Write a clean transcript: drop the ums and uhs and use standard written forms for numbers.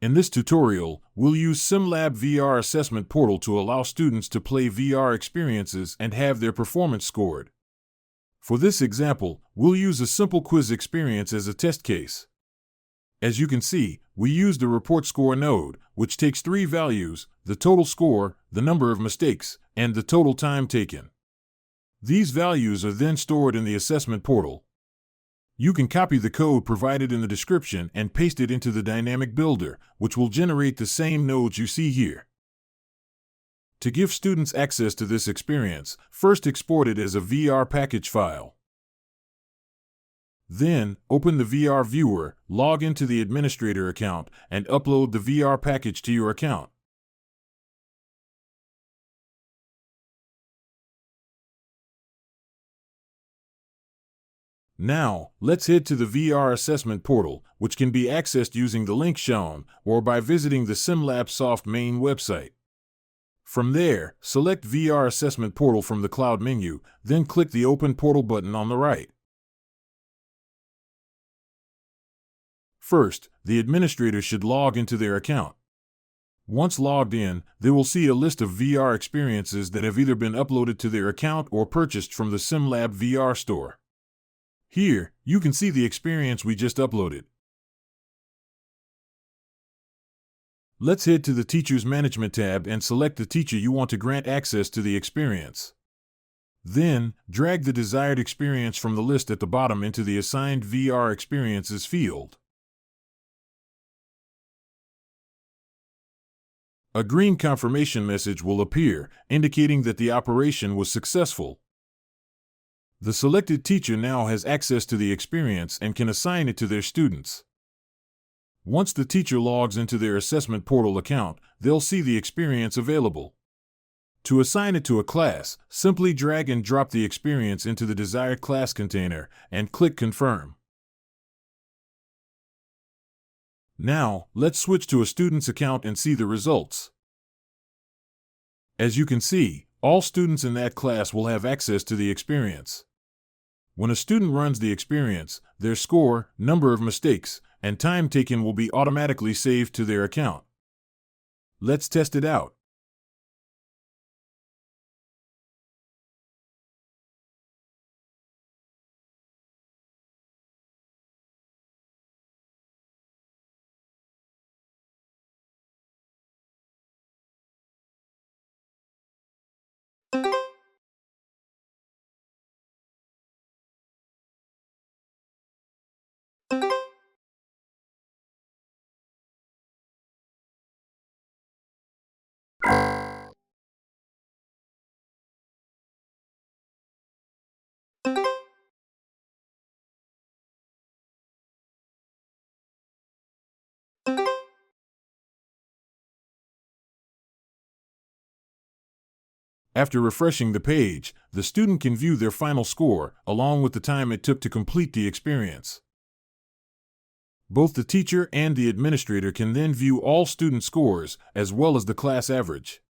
In this tutorial, we'll use SimLab VR Assessment Portal to allow students to play VR experiences and have their performance scored. For this example, we'll use a simple quiz experience as a test case. As you can see, we used a report score node, which takes three values: the total score, the number of mistakes, and the total time taken. These values are then stored in the assessment portal. You can copy the code provided in the description and paste it into the dynamic builder, which will generate the same nodes you see here. To give students access to this experience, first export it as a VR package file. Then, open the VR viewer, log into the administrator account, and upload the VR package to your account. Now, let's head to the VR assessment portal, which can be accessed using the link shown or by visiting the SimLab Soft main website. From there, select VR assessment portal from the cloud menu, then click the Open Portal button on the right. First, the administrator should log into their account. Once logged in, they will see a list of VR experiences that have either been uploaded to their account or purchased from the SimLab VR store. Here, you can see the experience we just uploaded. Let's head to the Teacher's Management tab and select the teacher you want to grant access to the experience. Then, drag the desired experience from the list at the bottom into the Assigned VR Experiences field. A green confirmation message will appear, indicating that the operation was successful. The selected teacher now has access to the experience and can assign it to their students. Once the teacher logs into their assessment portal account, they'll see the experience available. To assign it to a class, simply drag and drop the experience into the desired class container and click Confirm. Now, let's switch to a student's account and see the results. As you can see, all students in that class will have access to the experience. When a student runs the experience, their score, number of mistakes, and time taken will be automatically saved to their account. Let's test it out. After refreshing the page, the student can view their final score, along with the time it took to complete the experience. Both the teacher and the administrator can then view all student scores, as well as the class average.